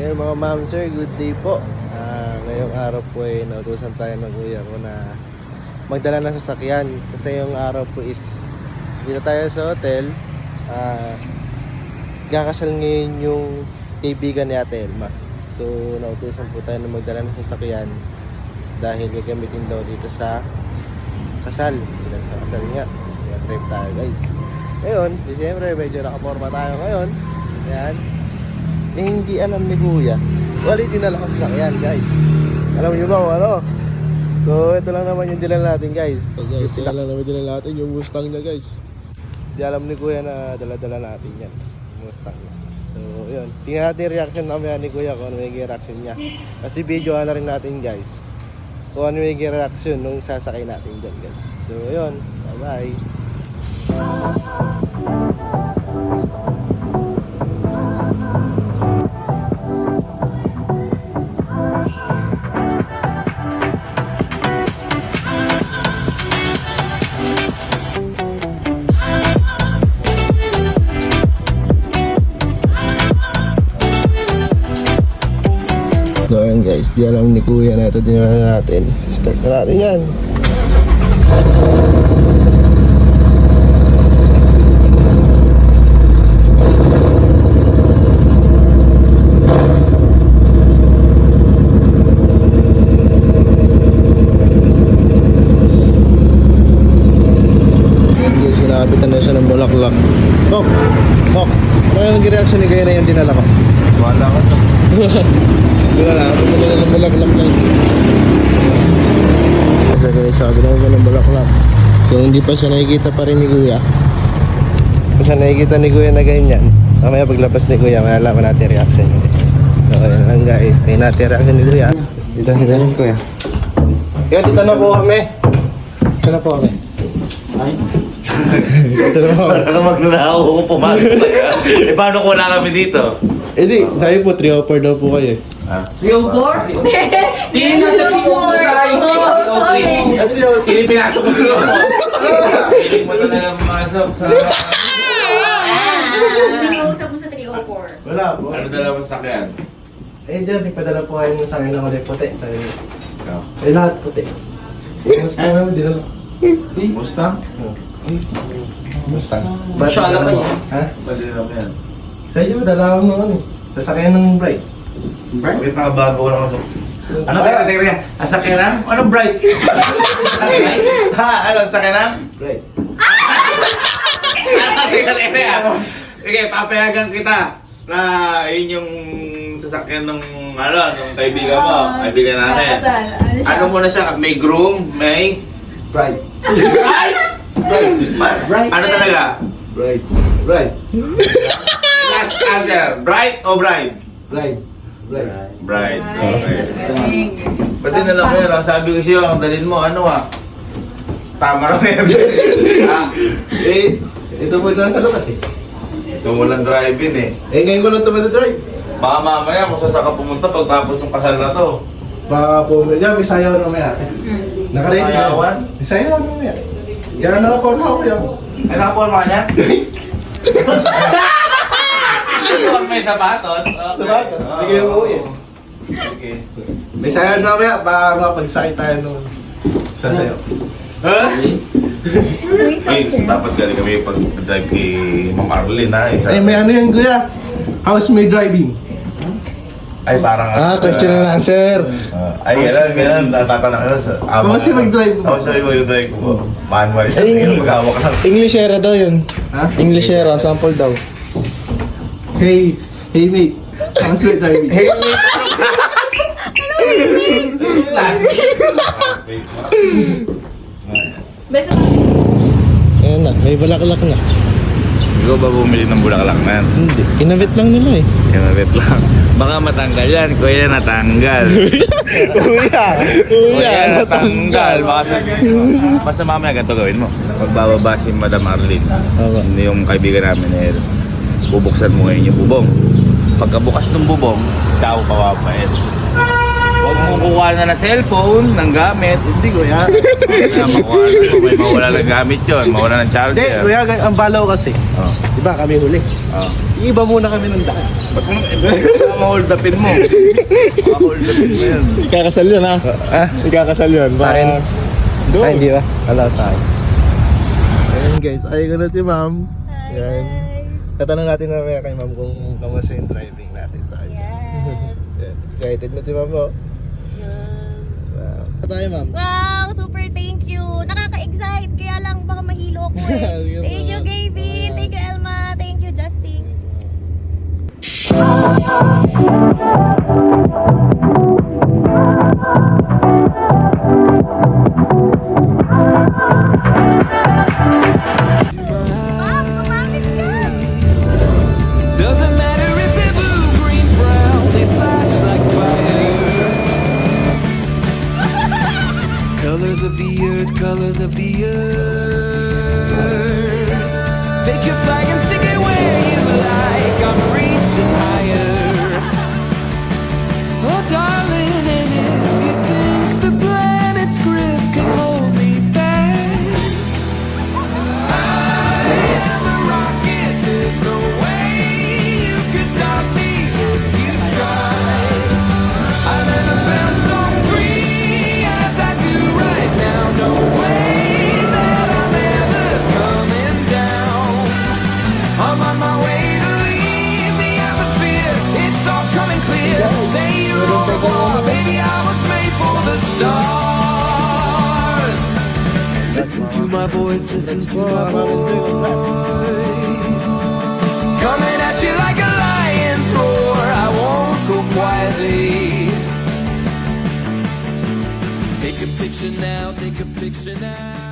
Ngayon mga ma'am sir, good day po. Ngayong araw po ay nautusan tayo ng kuya ko na magdala ng sasakyan. Kasi yung araw po is dito tayo sa hotel. Kakasal ngayon yung kaibigan ni Ate Elma. So nautusan po tayo na magdala ng sasakyan dahil gagamitin daw dito sa kasal. Dahil sa kasal nga. Kaya trip tayo guys. Ngayon, siyempre medyo nakaporma tayo ngayon. Ayan. Hindi alam ni kuya, wala dinala ko sa sasakyan guys. Alam niyo ba kung ano? So ito lang naman yung dinala natin guys. So guys, ito lang naman dinala natin yung Mustang niya guys. Hindi alam ni kuya na dala-dala natin yan, Mustang niya. So yun, tingnan natin yung reaction namin ni kuya kung ano yung reaction niya. Kasi video na rin natin guys kung ano yung reaction nung sasakay natin dyan guys. So yun, bye bye. So ayan guys, di alam ni kuya na ito dinala natin. Start na natin yan. Ayan guys, sinabitan na siya ng bulaklak. Kok! Kok! Ano yung reaction ni kuya na yung dinala ko? Wala ka to. Wala lang, ako na ng bulaklak na. Kasi guys, sabi na ako ng bulaklak. So hindi pa siya nakikita pa rin ni kuya. Kung siya nakikita ni kuya na ganyan, mamaya paglabas ni kuya, malalaman natin reaction niya guys. So yun lang guys, tingnan natin reaction ni kuya. Dito si kuya. Kaya dito na po kami. Saan na po kami? Ay? Dito na po kami. Para ka magnanakaw kung pumasok na yan. Eh paano kung wala kami dito? Eh di, sabi po 3 offer daw po kayo. Ah? 304? Hindi na sa 304. Sili pinasok ko sa loob. Piling mo talaga pumasok sa... Nag-uusap mo sa 304. Wala po. Ano dala mo sa sakyan? Eh dyan, ipadala po kayo sa akin ng kulay puti. Sabi niyo. Ikaw? Eh lahat puti. Mustang naman, di naman. Mustang? Mustang. Masyala pa yan. Ha? Ba't din ako yan? Sa iyo, dala ko ng ano. Sasakyan ng bright. Wait, nakabago ko lang ako. Ano teka, teka. Asakyanan? Anong bright? Ha? Ano, asakyanan? Bright. Teka, teka. Sige, papayagan kita na yun yung sasakyan ng ano, ng kaibigan mo, kaibigan natin. Kasal. Ano siya? Ano muna siya? May groom, may... Bright. Bright? Ano talaga? Bright. Bright. Last answer, bright o bride? Bright. Bright. Bride. Ay, Okay. galing. Ba't din alam mo yun? Ang sabi ko sa'yo, ang dalhin mo, ano tama raw yun. Eh, ito po na sa labas eh. Gusto mo lang drive-in eh. Eh, ngayon ko lang ito drive. Baka mamaya kung saan ka pumunta pagtapos ng kasal na to. Baka po, yan, may sayaw na may ate. Nakaready na. Sayawan? May sayaw na may ate. Kaya nakaporma ako yan. Ay, nakaporma ka niya? Kung may sapatos. Okay. Sapatos? Bigyan mo eh. Okay. May sayaw na may baka mapagsakit tayo nung sasayaw. Huh? Uy, Ay, sir. dapat galing kami pag-drive kay Ma'am Arlene ha. Eh, may ano yan kuya? How's my driving? Ay, parang... Question and answer. Ay, gano'n, tatanong ka sa... Kung kasi mag-drive mo. Ako sabi mag-drive ko. Manual siya. Ay, Ngayon, mag-hawak lang. Englishera daw yun. Ha? Englishera, sample daw. Hey, hey mate. How's my driving? Hey Besa Ayan na, may balaklak na. Ikaw ba bumili ng bulaklak na yan? Hindi, kinabit lang nila eh. Kinabit lang. Baka matanggal yan. Kuya, natanggal. Kuya, natanggal. Basta mamaya ganito gawin mo. Magbababa si Madam Arlene. Okay. Hindi yung kaibigan namin eh. Bubuksan mo ngayon yung bubong. Pagkabukas ng bubong, ikaw papapain. Huwag mong kukuha na cellphone, ng gamit. Hindi kuya. Makuha na, may mawala ng gamit yun. Mawala ng Hindi, charger. kuya, ang balaw kasi. Oh. Di ba kami huli? Oh. Iiba muna kami ng daan. Ba't mo ma-hold upin mo? Ma-hold upin mo yun. Ikakasal yun ha? Ha? Ikakasal yun. Sa akin? Ay, hindi ba? Wala sa akin. Ayun guys, ayun ko na si ma'am. Hi Yan. guys! Tatanong natin mamaya kay ma'am kung kamusta yung driving natin sa akin. Yes! Yan. Excited na si ma'am mo. Wow. Tayo ma'am. Wow! Super thank you! Nakaka-excite! Kaya lang baka mahilo ko eh. Thank you, Gavin! Thank you, Elma! Thank you, Justine! Ma'am, kumapit ka! Doesn't matter if they're blue, green, brown, they flash like fire. Colors of the earth, colors of the earth. Take your flag and stick it where you like. I'm reaching higher. Oh, darling, and if you think the planet's grip can hold me back, I am a rocket. There's no way you can stop me if you try. I've never felt so free as I do right now. No way that I'm ever coming down. I'm on my way to leave the atmosphere. It's all coming clear. Say you're on the wall, baby. I was made for the stars. Listen to my voice, listen to my voice. Coming at you like a lion's roar. I won't go quietly. Take a picture now, take a picture now.